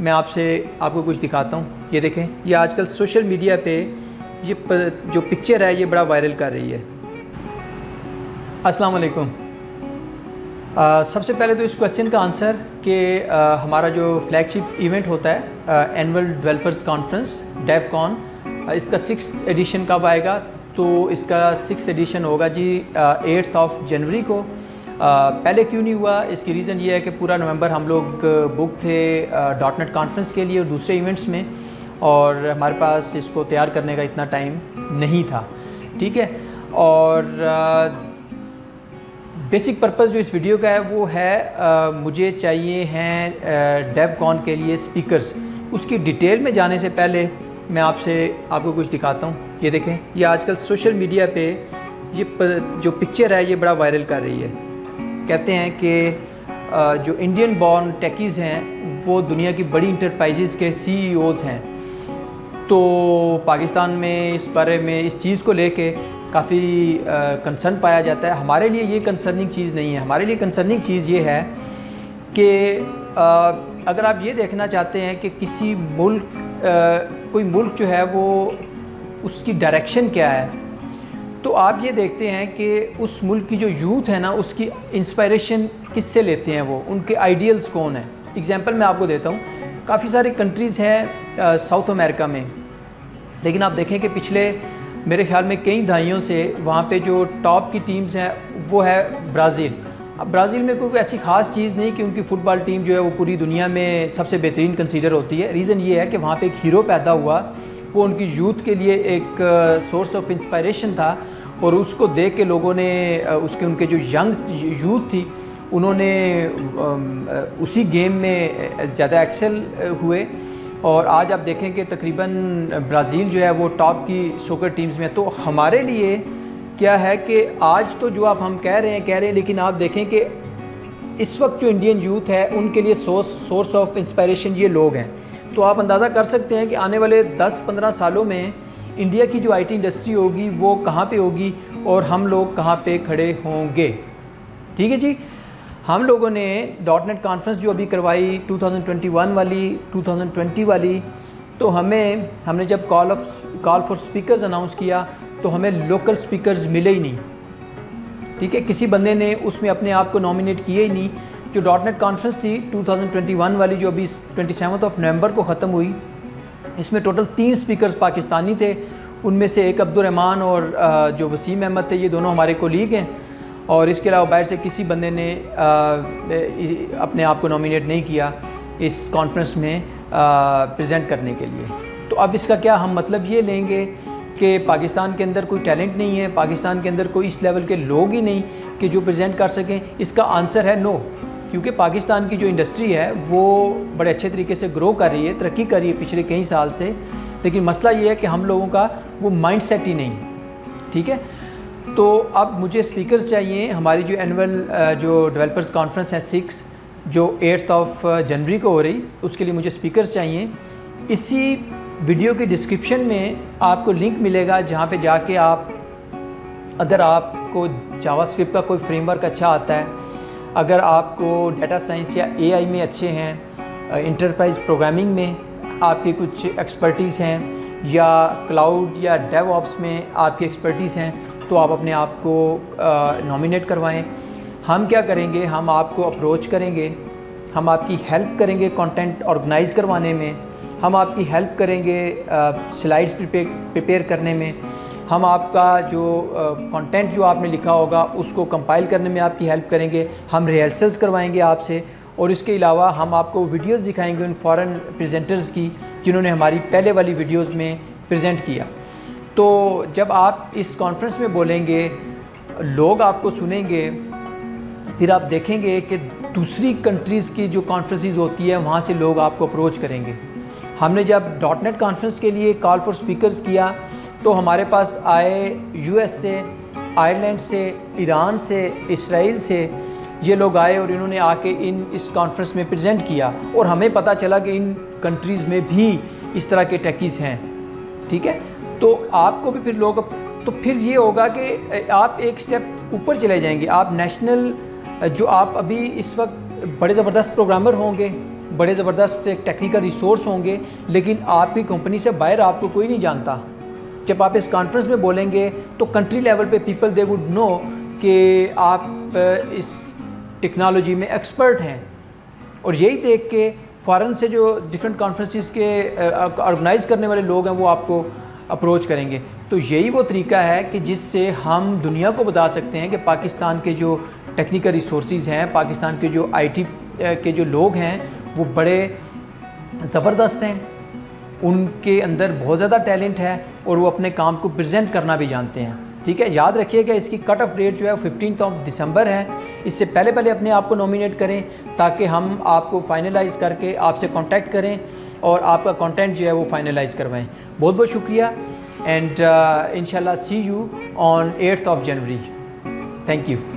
मैं आपको कुछ दिखाता हूँ। ये देखें, ये आजकल सोशल मीडिया पे ये जो पिक्चर है ये बड़ा वायरल कर रही है। अस्सलाम वालेकुम। सबसे पहले तो इस क्वेश्चन का आंसर कि हमारा जो फ्लैगशिप इवेंट होता है एनुअल डेवलपर्स कॉन्फ्रेंस डेवकॉन, इसका 6th एडिशन कब आएगा? तो इसका 6th एडिशन होगा जी 8 जनवरी को। पहले क्यों नहीं हुआ, इसकी रीज़न ये है कि पूरा नवंबर हम लोग बुक थे .NET कॉन्फ्रेंस के लिए और दूसरे इवेंट्स में, और हमारे पास इसको तैयार करने का इतना टाइम नहीं था। ठीक है, और बेसिक पर्पस जो इस वीडियो का है वो है मुझे चाहिए हैं डेवकॉन के लिए स्पीकर्स। उसकी डिटेल में जाने से पहले मैं आपको कुछ दिखाता हूँ। ये देखें, ये आजकल सोशल मीडिया पे ये जो पिक्चर है ये बड़ा वायरल कर रही है। कहते हैं कि जो इंडियन बॉर्न टेकीज़ हैं वो दुनिया की बड़ी इंटरप्राइजेज़ के CEOs हैं। तो पाकिस्तान में इस बारे में इस चीज़ को लेके काफ़ी कंसर्न पाया जाता है। हमारे लिए ये कंसर्निंग चीज़ नहीं है। हमारे लिए कंसर्निंग चीज़ ये है कि अगर आप ये देखना चाहते हैं कि किसी मुल्क कोई मुल्क जो है वो उसकी डायरेक्शन क्या है, तो आप ये देखते हैं कि उस मुल्क की जो यूथ है ना उसकी इंस्पायरेशन किससे लेते हैं, वो उनके आइडियल्स कौन है। एग्जांपल मैं आपको देता हूँ, काफ़ी सारे कंट्रीज़ हैं साउथ अमेरिका में, लेकिन आप देखें कि पिछले मेरे ख्याल में कई दहाइयों से वहाँ पे जो टॉप की टीम्स हैं वो है ब्राज़ील। अब ब्राज़ील में कोई ऐसी ख़ास चीज़ नहीं कि उनकी फ़ुटबॉल टीम जो है वो पूरी दुनिया में सबसे बेहतरीन कंसीडर होती है। रीज़न ये है कि वहाँ पे एक हीरो पैदा हुआ, वो उनकी यूथ के लिए एक सोर्स ऑफ इंस्पायरेशन था, और उसको देख के लोगों ने उनके जो यंग यूथ थी उन्होंने उसी गेम में ज़्यादा एक्सेल हुए। और आज आप देखें कि तकरीबन ब्राज़ील जो है वो टॉप की सोकर टीम्स में। तो हमारे लिए क्या है कि आज तो जो हम कह रहे हैं, लेकिन आप देखें कि इस वक्त जो इंडियन यूथ है उनके लिए सोर्स ऑफ इंस्पायरेशन ये लोग हैं। तो आप अंदाज़ा कर सकते हैं कि आने वाले 10-15 सालों में इंडिया की जो IT इंडस्ट्री होगी वो कहाँ पे होगी और हम लोग कहाँ पे खड़े होंगे। ठीक है जी, हम लोगों ने .NET कॉन्फ्रेंस जो अभी करवाई 2021 वाली 2020 वाली, तो हमने जब कॉल फॉर स्पीकर्स अनाउंस किया तो हमें लोकल स्पीकर्स मिले ही नहीं। ठीक है, किसी बंदे ने उसमें अपने आप को नॉमिनेट किए ही नहीं। जो .NET कॉन्फ्रेंस थी 2021 वाली जो अभी 27 नवंबर को ख़त्म हुई, इसमें टोटल 3 स्पीकर्स पाकिस्तानी थे। उनमें से एक अब्दुर्रहमान और जो वसीम अहमद थे, ये दोनों हमारे कोलीग हैं, और इसके अलावा बाहर से किसी बंदे ने अपने आप को नॉमिनेट नहीं किया इस कॉन्फ्रेंस में प्रेजेंट करने के लिए। तो अब इसका क्या हम मतलब ये लेंगे कि पाकिस्तान के अंदर कोई टैलेंट नहीं है, पाकिस्तान के अंदर कोई इस लेवल के लोग ही नहीं कि जो प्रेजेंट कर सकें? इसका आंसर है नो, क्योंकि पाकिस्तान की जो इंडस्ट्री है वो बड़े अच्छे तरीके से ग्रो कर रही है, तरक्की कर रही है पिछले कई साल से, लेकिन मसला ये है कि हम लोगों का वो माइंड सेट ही नहीं। ठीक है, तो अब मुझे स्पीकर्स चाहिए। हमारी जो एनुअल जो डेवलपर्स कॉन्फ्रेंस है 6 जो 8 जनवरी को हो रही, उसके लिए मुझे स्पीकर्स चाहिए। इसी वीडियो के डिस्क्रिप्शन में आपको लिंक मिलेगा जहाँ पे जाके आप, अगर आपको जावास्क्रिप्ट का कोई फ्रेमवर्क अच्छा आता है, अगर आपको डाटा साइंस या AI में अच्छे हैं, इंटरप्राइज प्रोग्रामिंग में आपकी कुछ एक्सपर्टीज़ हैं, या क्लाउड या डेवऑप्स में आपकी एक्सपर्टीज़ हैं, तो आप अपने आप को नॉमिनेट करवाएं। हम क्या करेंगे, हम आपको अप्रोच करेंगे, हम आपकी हेल्प करेंगे कंटेंट ऑर्गेनाइज़ करवाने में, हम आपकी हेल्प करेंगे स्लाइड्स प्रिपेयर करने में, हम आपका जो कंटेंट जो आपने लिखा होगा उसको कंपाइल करने में आपकी हेल्प करेंगे, हम रिहर्सल्स करवाएंगे आपसे, और इसके अलावा हम आपको वीडियोस दिखाएंगे उन फॉरेन प्रेजेंटर्स की जिन्होंने हमारी पहले वाली वीडियोस में प्रेजेंट किया। तो जब आप इस कॉन्फ्रेंस में बोलेंगे, लोग आपको सुनेंगे, फिर आप देखेंगे कि दूसरी कंट्रीज़ की जो कॉन्फ्रेंसेस होती है वहाँ से लोग आपको अप्रोच करेंगे। हमने जब .NET कॉन्फ्रेंस के लिए कॉल फॉर स्पीकर्स किया तो हमारे पास आए US से, आयरलैंड से, ईरान से, इसराइल से, ये लोग आए और इन्होंने आके इस कॉन्फ्रेंस में प्रेजेंट किया, और हमें पता चला कि इन कंट्रीज़ में भी इस तरह के टेकीज़ हैं। ठीक है, तो आपको भी फिर लोग, तो फिर ये होगा कि आप एक स्टेप ऊपर चले जाएंगे। आप नेशनल, जो आप अभी इस वक्त बड़े ज़बरदस्त प्रोग्रामर होंगे, बड़े ज़बरदस्त एक टेक्निकल रिसोर्स होंगे, लेकिन आपकी कंपनी से बाहर आपको कोई नहीं जानता। जब आप इस कॉन्फ्रेंस में बोलेंगे तो कंट्री लेवल पे पीपल दे वुड नो कि आप इस टेक्नोलॉजी में एक्सपर्ट हैं, और यही देख के फ़ॉरेन से जो डिफरेंट कॉन्फ्रेंसेस के ऑर्गेनाइज़ करने वाले लोग हैं वो आपको अप्रोच करेंगे। तो यही वो तरीका है कि जिससे हम दुनिया को बता सकते हैं कि पाकिस्तान के जो टेक्निकल रिसोर्सेज हैं, पाकिस्तान के जो आईटी के जो लोग हैं वो बड़े ज़बरदस्त हैं, उनके अंदर बहुत ज़्यादा टैलेंट है और वो अपने काम को प्रेजेंट करना भी जानते हैं। ठीक है, याद रखिएगा इसकी कट ऑफ डेट जो है 15 दिसंबर है। इससे पहले पहले अपने आप को नॉमिनेट करें ताकि हम आपको फाइनलाइज़ करके आपसे कांटेक्ट करें और आपका कंटेंट जो है वो फाइनलाइज़ करवाएं। बहुत बहुत शुक्रिया एंड इंशाल्लाह see you on 8th of January। Thank you.